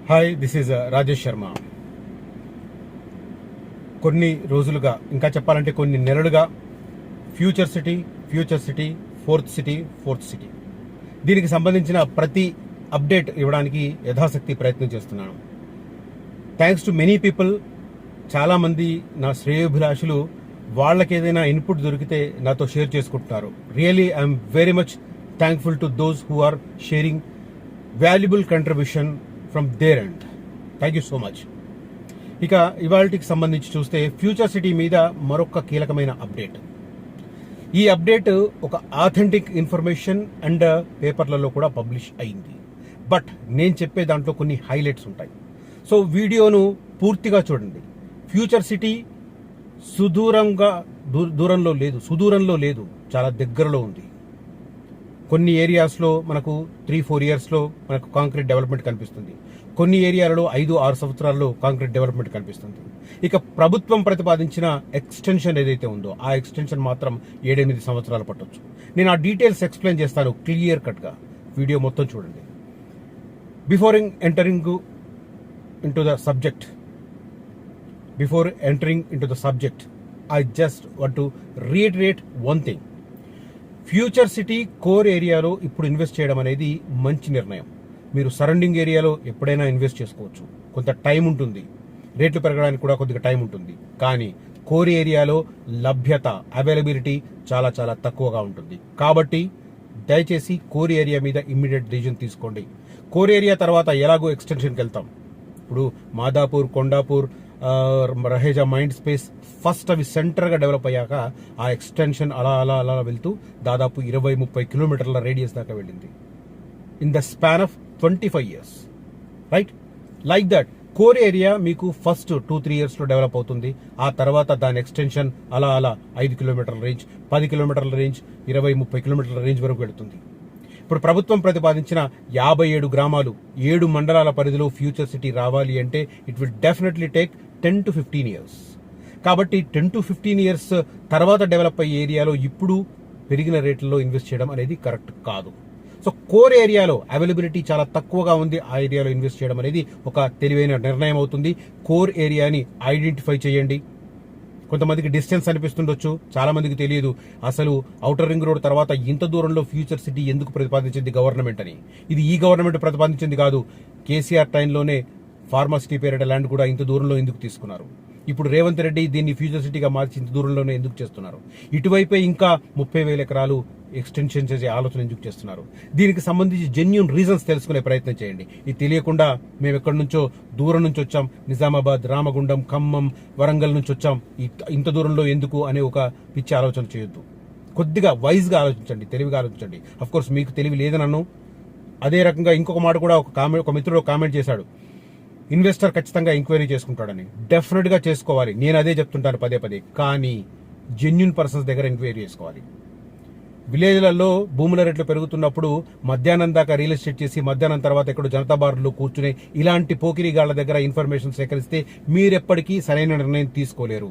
Hi, this is Rajesh Sharma. కొన్ని రోజులుగా, ఇంకా చెప్పాలంటే కొన్ని నెలలుగా ఫ్యూచర్ సిటీ, ఫోర్త్ సిటీ దీనికి సంబంధించిన ప్రతి అప్డేట్ ఇవ్వడానికి యథాశక్తి ప్రయత్నం చేస్తున్నాను. Thanks to many people. చాలామంది నా శ్రేయోభిలాషులు వాళ్ళకి ఏదైనా ఇన్పుట్ దొరికితే నాతో షేర్ చేసుకుంటున్నారు. Really I'm very much thankful to those who are sharing valuable contribution from their end. Thank you so much. ఇక ఇవాళకి సంబంధించి చూస్తే ఫ్యూచర్ సిటీ మీద మరొక కీలకమైన అప్డేట్. ఈ అప్డేట్ ఒక ఆథెంటిక్ ఇన్ఫర్మేషన్ అండ్ పేపర్లలో కూడా పబ్లిష్ అయింది. బట్ నేను చెప్పే దాంట్లో కొన్ని హైలైట్స్ ఉంటాయి. సో వీడియోను పూర్తిగా చూడండి. ఫ్యూచర్ సిటీ సుదూరంలో లేదు, చాలా దగ్గరలో ఉంది. కొన్ని ఏరియాస్లో మనకు 3-4 ఇయర్స్లో మనకు కాంక్రీట్ డెవలప్మెంట్ కనిపిస్తుంది. కొన్ని ఏరియాలలో 5-6 సంవత్సరాల్లో కాంక్రీట్ డెవలప్మెంట్ కనిపిస్తుంది. ఇక ప్రభుత్వం ప్రతిపాదించిన ఎక్స్టెన్షన్ ఏదైతే ఉందో ఆ ఎక్స్టెన్షన్ మాత్రం 7-8 సంవత్సరాలు పట్టొచ్చు. నేను ఆ డీటెయిల్స్ ఎక్స్ప్లెయిన్ చేస్తాను క్లియర్ కట్గా. వీడియో మొత్తం చూడండి. Before entering into the subject I just want to reiterate one thing. Future city core ఏరియాలో ఇప్పుడు ఇన్వెస్ట్ చేయడం అనేది మంచి నిర్ణయం. మీరు సరౌండింగ్ ఏరియాలో ఎప్పుడైనా ఇన్వెస్ట్ చేసుకోవచ్చు. కొంత టైం ఉంటుంది, రేట్లు పెరగడానికి కూడా కొద్దిగా టైం ఉంటుంది. కానీ కోర్ ఏరియాలో లభ్యత, అవైలబిలిటీ చాలా చాలా తక్కువగా ఉంటుంది. కాబట్టి దయచేసి కోర్ ఏరియా మీద ఇమ్మీడియట్ డిసిజన్ తీసుకోండి. కోర్ ఏరియా తర్వాత ఎలాగో ఎక్స్టెన్షన్కి వెళ్తాం. ఇప్పుడు Madhapur, Kondapur, Raheja, mind space first అవి సెంటర్గా డెవలప్ అయ్యాక ఆ ఎక్స్టెన్షన్ అలా వెళ్తూ దాదాపు 20-30 కిలోమీటర్ల రేడియస్ దాకా వెళ్ళింది. In the span of 25 years, right? Like that core area మీకు ఫస్ట్ 2-3 ఇయర్స్లో డెవలప్ అవుతుంది. ఆ తర్వాత దాని ఎక్స్టెన్షన్ అలా 5 కిలోమీటర్ల రేంజ్, 10 కిలోమీటర్ల రేంజ్, 20-30 కిలోమీటర్ల రేంజ్ వరకు వెళుతుంది. ఇప్పుడు ప్రభుత్వం ప్రతిపాదించిన 57 గ్రామాలు, 7 మండలాల పరిధిలో ఫ్యూచర్ సిటీ రావాలి అంటే it will definitely take 10 to 15 years. కాబట్టి 10 to 15 ఇయర్స్ తర్వాత డెవలప్ అయ్యే ఏరియాలో ఇప్పుడు పెరిగిన రేట్లలో ఇన్వెస్ట్ చేయడం అనేది కరెక్ట్ కాదు. సో కోర్ ఏరియాలో అవైలబిలిటీ చాలా తక్కువగా ఉంది. ఆ ఏరియాలో ఇన్వెస్ట్ చేయడం అనేది ఒక తెలివైన నిర్ణయం అవుతుంది. కోర్ ఏరియాని ఐడెంటిఫై చేయండి. కొంతమందికి డిస్టెన్స్ అనిపిస్తుండొచ్చు, చాలా మందికి తెలియదు అసలు ఔటర్ రింగ్ రోడ్ తర్వాత ఇంత దూరంలో ఫ్యూచర్ సిటీ ఎందుకు ప్రతిపాదించింది గవర్నమెంట్ అని. ఇది ఈ గవర్నమెంట్ ప్రతిపాదించింది కాదు. కేసీఆర్ టైంలోనే ఫార్మాసిటీ పేరిట ల్యాండ్ కూడా ఇంత దూరంలో ఎందుకు తీసుకున్నారు? ఇప్పుడు రేవంత్ రెడ్డి దీన్ని ఫ్యూచర్ సిటీగా మార్చి ఇంత దూరంలోనే ఎందుకు చేస్తున్నారు? ఇటువైపే ఇంకా 30,000 ఎకరాలు ఎక్స్టెన్షన్ చేసే ఆలోచన ఎందుకు చేస్తున్నారు? దీనికి సంబంధించి జెన్యూన్ రీజన్స్ తెలుసుకునే ప్రయత్నం చేయండి. ఇది తెలియకుండా మేము ఎక్కడి నుంచో దూరం నుంచి వచ్చాం, నిజామాబాద్, రామగుండం, ఖమ్మం, వరంగల్ నుంచి వచ్చాం, ఇంత దూరంలో ఎందుకు అనే ఒక పిచ్చి ఆలోచన చేయొద్దు. కొద్దిగా వైజ్గా ఆలోచించండి, తెలివిగా ఆలోచించండి. అఫ్కోర్స్ మీకు తెలివి లేదనను. అదే రకంగా ఇంకొక మాట కూడా ఒక మిత్రుడు కామెంట్ చేశాడు, ఇన్వెస్టర్ ఖచ్చితంగా ఎంక్వైరీ చేసుకుంటాడని. డెఫినెట్గా చేసుకోవాలి, నేను అదే చెప్తుంటాను పదే. కానీ జెన్యూన్ పర్సన్స్ దగ్గర ఎంక్వైరీ చేసుకోవాలి. విలేజ్లలో భూముల రేట్లు పెరుగుతున్నప్పుడు మధ్యాహ్నం దాకా రియల్ ఎస్టేట్ చేసి మధ్యాహ్నం తర్వాత ఎక్కడో జనతా బార్లో కూర్చుని ఇలాంటి పోకిరిగాళ్ల దగ్గర ఇన్ఫర్మేషన్ సేకరిస్తే మీరెప్పటికీ సరైన నిర్ణయం తీసుకోలేరు.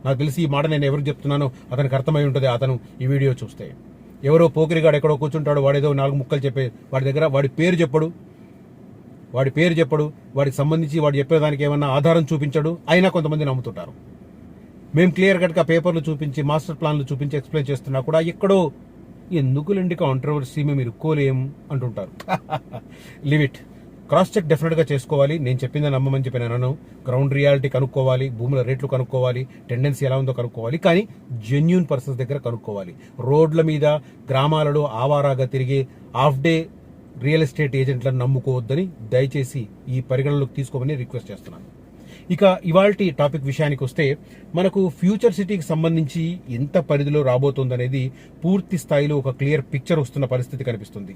నాకు తెలిసి ఈ మాట నేను ఎవరికి చెప్తున్నానో అతనికి అర్థమై ఉంటుంది. అతను ఈ వీడియో చూస్తే ఎవరో పోకిరిగాడు ఎక్కడో కూర్చుంటాడు, వాడేదో 4 ముక్కలు చెప్పే వాడి దగ్గర వాడి పేరు చెప్పడు, వాడికి సంబంధించి వాడు చెప్పేదానికి ఏమన్నా ఆధారం చూపించడు. అయినా కొంతమంది నమ్ముతుంటారు. మేము క్లియర్ కట్గా పేపర్లు చూపించి, మాస్టర్ ప్లాన్లు చూపించి ఎక్స్ప్లెయిన్ చేస్తున్నా కూడా ఎక్కడో ఎందుకులేండి కాంట్రవర్సీ, మేము ఇరుక్కోలేం అంటుంటారు. Live it. క్రాస్ చెక్ డెఫినెట్గా చేసుకోవాలి. నేను చెప్పిందని నమ్మమని చెప్పి నేను గ్రౌండ్ రియాలిటీ కనుక్కోవాలి, భూముల రేట్లు కనుక్కోవాలి, టెండెన్సీ ఎలా ఉందో కనుక్కోవాలి. కానీ జెన్యూన్ పర్సన్స్ దగ్గర కనుక్కోవాలి. రోడ్ల మీద, గ్రామాలలో ఆవారాగా తిరిగే హాఫ్ డే రియల్ ఎస్టేట్ ఏజెంట్లను నమ్ముకోవద్దని దయచేసి ఈ పరిగణలోకి తీసుకోమని రిక్వెస్ట్ చేస్తున్నాను. ఇక ఇవాల్టి టాపిక్ విషయానికి వస్తే, మనకు ఫ్యూచర్ సిటీకి సంబంధించి ఎంత పరిధిలో రాబోతుందనేది పూర్తి స్థాయిలో ఒక క్లియర్ పిక్చర్ వస్తున్న పరిస్థితి కనిపిస్తుంది.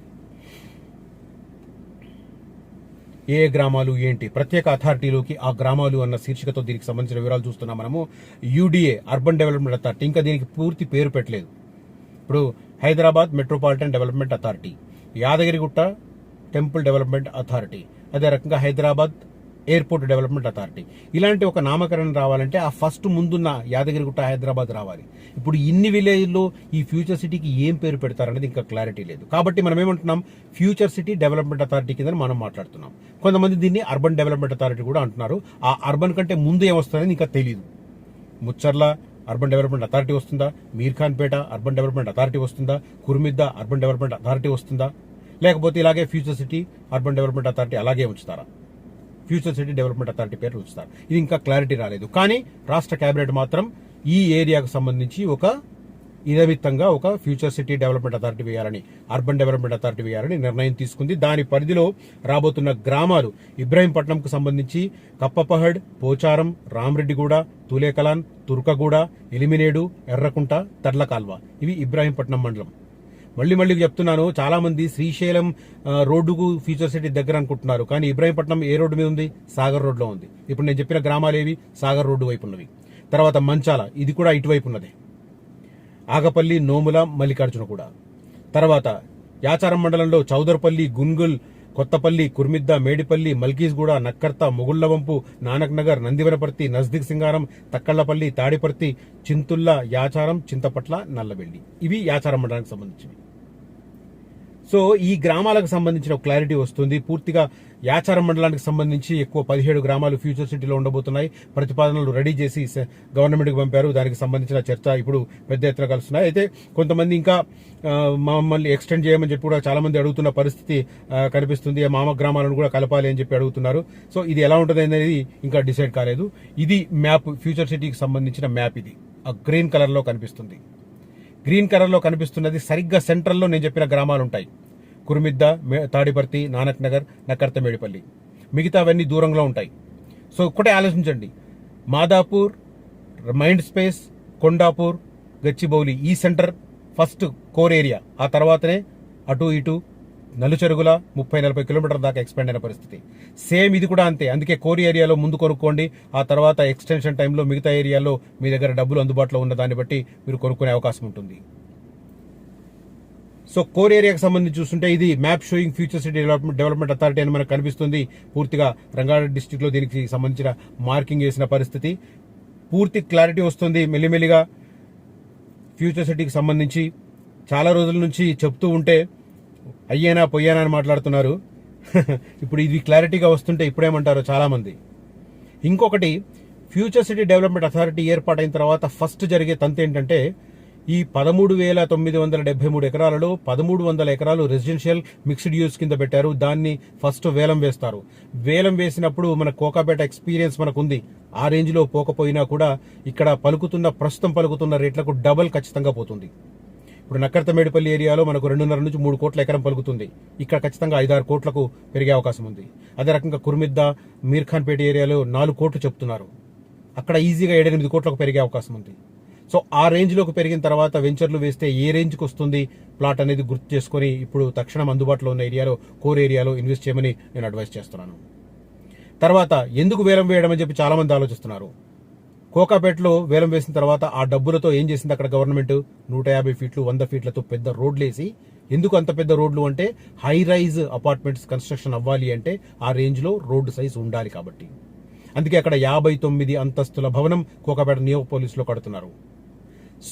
ఏ గ్రామాలు ఏంటి, ప్రత్యేక అథారిటీలోకి ఆ గ్రామాలు అన్న శీర్షికతో దీనికి సంబంధించిన వివరాలు చూస్తున్నాం మనము. యూడిఏ, అర్బన్ డెవలప్మెంట్ అథారిటీ, ఇంకా దీనికి పూర్తి పేరు పెట్టలేదు. ఇప్పుడు Hyderabad metropolitan development authority, Yadagirigutta temple development authority, అదే రకంగా హైదరాబాద్ ఎయిర్పోర్ట్ డెవలప్మెంట్ అథారిటీ. ఇలాంటి ఒక నామకరణం రావాలంటే ఆ ఫస్ట్ ముందున్న యాదగిరిగుట్ట హైదరాబాద్ రావాలి. ఇప్పుడు ఇన్ని విలేజ్లో ఈ ఫ్యూచర్ సిటీకి ఏం పేరు పెడతారనేది ఇంకా క్లారిటీ లేదు. కాబట్టి మనం ఏమంటున్నాం, ఫ్యూచర్ సిటీ డెవలప్మెంట్ అథారిటీ కింద మనం మాట్లాడుతున్నాం. కొంతమంది దీన్ని అర్బన్ డెవలప్మెంట్ అథారిటీ కూడా అంటున్నారు. ఆ అర్బన్ కంటే ముందు ఏమొస్తుందని ఇంకా తెలియదు. ముచ్చర్ల అర్బన్ డెవలప్మెంట్ అథారిటీ వస్తుందా, మీర్ఖాన్పేట అర్బన్ డెవలప్మెంట్ అథారిటీ వస్తుందా, కుర్మిద్ద అర్బన్ డెవలప్మెంట్ అథారిటీ వస్తుందా, లేకపోతే ఇలాగే future city urban development authority అలాగే ఉంచుతారా, ఫ్యూచర్ సిటీ డెవలప్మెంట్ అథారిటీ పేరు ఉంచుతారు. ఇది ఇంకా క్లారిటీ రాలేదు. కానీ రాష్ట్ర కేబినెట్ మాత్రం ఈ ఏరియాకు సంబంధించి ఒక ఇదమిత్తంగా ఒక ఫ్యూచర్ సిటీ డెవలప్మెంట్ అథారిటీ వేయాలని, అర్బన్ డెవలప్మెంట్ అథారిటీ వేయాలని నిర్ణయం తీసుకుంది. దాని పరిధిలో రాబోతున్న గ్రామాలు ఇబ్రాహీంపట్నంకు సంబంధించి కప్పపహడ్, పోచారం, రామరెడ్డిగూడ, తులేకలాన్, తుర్కగూడ, ఎలిమినేడు, ఎర్రకుంట, తర్లకాల్వ. ఇవి ఇబ్రాహీంపట్నం మండలం. మళ్ళీ చెప్తున్నాను, చాలా మంది శ్రీశైలం రోడ్డుకు ఫ్యూచర్ సిటీ దగ్గర అనుకుంటున్నారు. కానీ ఇబ్రాహీంపట్నం ఏ రోడ్డు మీద ఉంది? సాగర్ రోడ్లో ఉంది. ఇప్పుడు నేను చెప్పిన గ్రామాలు ఏవి? సాగర్ రోడ్డు వైపు ఉన్నవి. తర్వాత మంచాల, ఇది కూడా ఇటువైపు ఉన్నదే. ఆగపల్లి, నోముల, మల్లికార్జున కూడా. తర్వాత యాచారం మండలంలో చౌదర్పల్లి, గున్గుల్, కొత్తపల్లి, కుర్మిద్ద, మేడిపల్లి, మల్కీస్గూడ, నక్కర్త, ముగుళ్లవంపు, నానక్ నగర్, నందివనపర్తి, నజ్దిక్ సింగారం, తక్కళ్లపల్లి, తాడిపర్తి, చింతుల్ల, యాచారం, చింతపట్ల, నల్లబెల్లి. ఇవి యాచారం మండలానికి సంబంధించినవి. సో ఈ గ్రామాలకు సంబంధించిన క్లారిటీ వస్తుంది. పూర్తిగా యాచారం మండలానికి సంబంధించి ఎక్కువ 17 గ్రామాలు ఫ్యూచర్ సిటీలో ఉండబోతున్నాయి. ప్రతిపాదనలు రెడీ చేసి గవర్నమెంట్కి పంపారు. దానికి సంబంధించిన చర్చ ఇప్పుడు పెద్ద ఎత్తున కలుస్తున్నాయి. అయితే కొంతమంది ఇంకా మమ్మల్ని ఎక్స్టెండ్ చేయమని చెప్పి కూడా చాలా మంది అడుగుతున్న పరిస్థితి కనిపిస్తుంది. మామ గ్రామాలను కూడా కలపాలి అని చెప్పి అడుగుతున్నారు. సో ఇది ఎలా ఉంటుంది అనేది ఇంకా డిసైడ్ కాలేదు. ఇది మ్యాప్, ఫ్యూచర్ సిటీకి సంబంధించిన మ్యాప్. ఇది గ్రీన్ కలర్ లో కనిపిస్తుంది. గ్రీన్ కలర్ లో కనిపిస్తున్నది సరిగ్గా సెంట్రల్లో నేను చెప్పిన గ్రామాలు ఉంటాయి. కుర్మిద్ద, తాడిపర్తి, నానక్ నగర్, నక్కర్త, మేడిపల్లి. మిగతావన్నీ దూరంలో ఉంటాయి. సో ఒక్కటే ఆలోచించండి, మాదాపూర్, మైండ్ స్పేస్, కొండాపూర్, గచ్చిబౌలి, ఈ సెంటర్ ఫస్ట్ కోర్ ఏరియా. ఆ తర్వాతనే అటు ఇటు నలుచెరుగుల 30-40 కిలోమీటర్ల దాకా ఎక్స్పాండ్ అయిన పరిస్థితి. సేమ్ ఇది కూడా అంతే. అందుకే కోర్ ఏరియాలో ముందు కొనుక్కోండి. ఆ తర్వాత ఎక్స్టెన్షన్ టైంలో మిగతా ఏరియాలో మీ దగ్గర డబ్బులు అందుబాటులో ఉన్న దాన్ని బట్టి మీరు కొనుక్కునే అవకాశం ఉంటుంది. సో కోర్ ఏరియాకి సంబంధించి చూస్తుంటే ఇది map showing future city development authority అని మనకు కనిపిస్తుంది. పూర్తిగా రంగారెడ్డి డిస్టిక్ లో దీనికి సంబంధించిన మార్కింగ్ చేసిన పరిస్థితి. పూర్తి క్లారిటీ వస్తుంది మెల్లిమెల్లిగా ఫ్యూచర్ సిటీకి సంబంధించి. చాలా రోజుల నుంచి చెప్తూ ఉంటే అయ్యేనా పొయ్యేనా అని మాట్లాడుతున్నారు. ఇప్పుడు ఇది క్లారిటీగా వస్తుంటే ఇప్పుడేమంటారో చాలా మంది. ఇంకొకటి, ఫ్యూచర్ సిటీ డెవలప్మెంట్ అథారిటీ ఏర్పాటైన తర్వాత ఫస్ట్ జరిగే తంతు ఏంటంటే, ఈ 13,973 ఎకరాలలో 1,300 ఎకరాలు రెసిడెన్షియల్ మిక్స్డ్ యూజ్ కింద పెట్టారు. దాన్ని ఫస్ట్ వేలం వేస్తారు. వేలం వేసినప్పుడు మన కోకాపేట ఎక్స్పీరియన్స్ మనకుంది. ఆ రేంజ్ లో పోకపోయినా కూడా ఇక్కడ ప్రస్తుతం పలుకుతున్న రేట్లకు డబల్ ఖచ్చితంగా పోతుంది. ఇప్పుడు నక్కర్త, మేడిపల్లి ఏరియాలో మనకు 2.5 నుంచి 3 కోట్ల ఎకరం పలుకుతుంది. ఇక్కడ ఖచ్చితంగా 5-6 కోట్లకు పెరిగే అవకాశం ఉంది. అదే రకంగా కుర్మిద్ద, మీర్ఖాన్పేట ఏరియాలో 4 కోట్లు చెప్తున్నారు. అక్కడ ఈజీగా 7-8 కోట్లకు పెరిగే అవకాశం ఉంది. సో ఆ రేంజ్ లోకి పెరిగిన తర్వాత వెంచర్లు వేస్తే ఏ రేంజ్కి వస్తుంది ప్లాట్ అనేది గుర్తు చేసుకుని ఇప్పుడు తక్షణం అందుబాటులో ఉన్న ఏరియాలో, కోర్ ఏరియాలో ఇన్వెస్ట్ చేయమని నేను అడ్వైస్ చేస్తున్నాను. తర్వాత ఎందుకు వేలం వేయడం అని చెప్పి చాలా మంది ఆలోచిస్తున్నారు. కోకాపేటలో వేలం వేసిన తర్వాత ఆ డబ్బులతో ఏం చేసింది అక్కడ గవర్నమెంట్? 150 ఫీట్లు 100 ఫీట్లతో పెద్ద రోడ్లు వేసి, ఎందుకు అంత పెద్ద రోడ్లు అంటే హై రైజ్ అపార్ట్మెంట్స్ కన్స్ట్రక్షన్ అవ్వాలి అంటే ఆ రేంజ్ లో రోడ్డు సైజ్ ఉండాలి కాబట్టి. అందుకే అక్కడ 59 అంతస్తుల భవనం కోకాపేట నియోపోలిస్ లో కడుతున్నారు.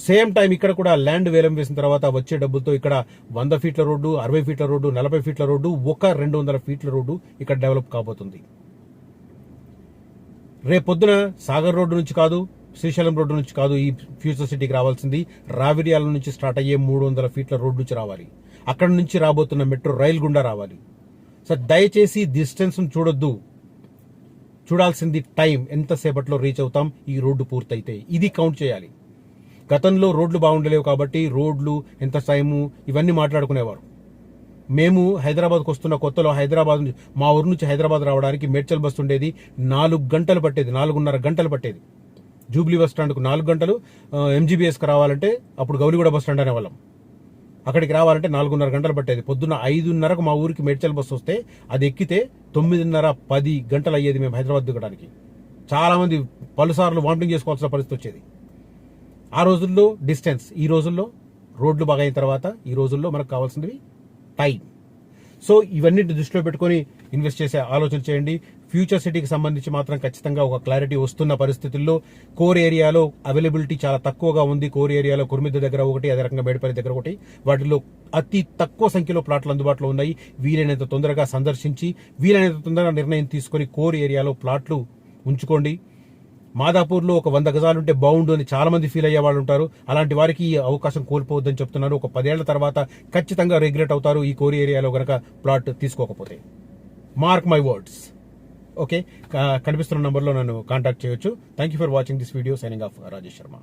సేమ్ టైం ఇక్కడ కూడా ల్యాండ్ వేలం వేసిన తర్వాత వచ్చే డబ్బులతో ఇక్కడ 100 ఫీట్ల రోడ్డు, 60 ఫీట్ల రోడ్డు, 40 ఫీట్ల రోడ్డు, ఒక 200 ఫీట్ల రోడ్డు ఇక్కడ డెవలప్ కాబోతుంది. రేపొద్దున సాగర్ రోడ్డు నుంచి కాదు, శ్రీశైలం రోడ్డు నుంచి కాదు ఈ ఫ్యూచర్ సిటీకి రావాల్సింది, రావిర్యాల నుంచి స్టార్ట్ అయ్యే 300 ఫీట్ల రోడ్డు నుంచి రావాలి. అక్కడ నుంచి రాబోతున్న మెట్రో రైల్ గుండా రావాలి. సో దయచేసి డిస్టెన్స్ చూడొద్దు, చూడాల్సింది టైం, ఎంతసేపట్లో రీచ్ అవుతాం ఈ రోడ్డు పూర్తయితే, ఇది కౌంట్ చేయాలి. గతంలో రోడ్లు బాగుండలేవు కాబట్టి రోడ్లు ఎంత టైము ఇవన్నీ మాట్లాడుకునేవారు. మేము హైదరాబాద్కు వస్తున్న కొత్తలో మా ఊరు నుంచి హైదరాబాద్ రావడానికి మేడ్చల్ బస్సు ఉండేది, 4 గంటలు పట్టేది, 4.5 గంటలు పట్టేది. జూబ్లీ బస్ స్టాండ్కు 4 గంటలు, ఎంజీబీఎస్కి రావాలంటే అప్పుడు గౌలిగూడ బస్ స్టాండ్ అనేవాళ్ళం, అక్కడికి రావాలంటే 4.5 గంటలు పట్టేది. పొద్దున్న 5:30కు మా ఊరికి మేడ్చల్ బస్సు వస్తే అది ఎక్కితే 9:30-10 గంటలు అయ్యేది మేము హైదరాబాద్ దిగడానికి. చాలా మంది పలుసార్లు వామిటింగ్ చేసుకోవాల్సిన పరిస్థితి వచ్చేది. ఆ రోజుల్లో డిస్టెన్స్, ఈ రోజుల్లో రోడ్లు బాగా అయిన తర్వాత ఈ రోజుల్లో మనకు కావాల్సింది టైం. సో ఇవన్నీ దృష్టిలో పెట్టుకొని ఇన్వెస్ట్ చేసే ఆలోచన చేయండి. ఫ్యూచర్ సిటీకి సంబంధించి మాత్రం ఖచ్చితంగా ఒక క్లారిటీ వస్తున్న పరిస్థితుల్లో కోర్ ఏరియాలో అవైలబిలిటీ చాలా తక్కువగా ఉంది. కోర్ ఏరియాలో కుర్మిద్ద దగ్గర ఒకటి, అదే రకంగా మేడిపల్లి దగ్గర ఒకటి, వాటిలో అతి తక్కువ సంఖ్యలో ప్లాట్లు అందుబాటులో ఉన్నాయి. వీలైనంత తొందరగా సందర్శించి వీలైనంత తొందరగా నిర్ణయం తీసుకొని కోర్ ఏరియాలో ప్లాట్లు ఉంచుకోండి. మాదాపూర్లో ఒక 100 గజాలుంటే బాగుండు అని చాలా మంది ఫీల్ అయ్యే వాళ్ళు ఉంటారు. అలాంటి వారికి ఈ అవకాశం కోల్పోవద్దని చెప్తున్నారు. ఒక 10 ఏళ్ల తర్వాత ఖచ్చితంగా రిగ్రెట్ అవుతారు ఈ కోర్ ఏరియాలో గనక ప్లాట్ తీసుకోకపోతే. Mark my words. ఓకే, కనిపిస్తున్న నంబర్లో నన్ను కాంటాక్ట్ చేయొచ్చు. Thank you for watching this video. Signing off Rajesh Sharma.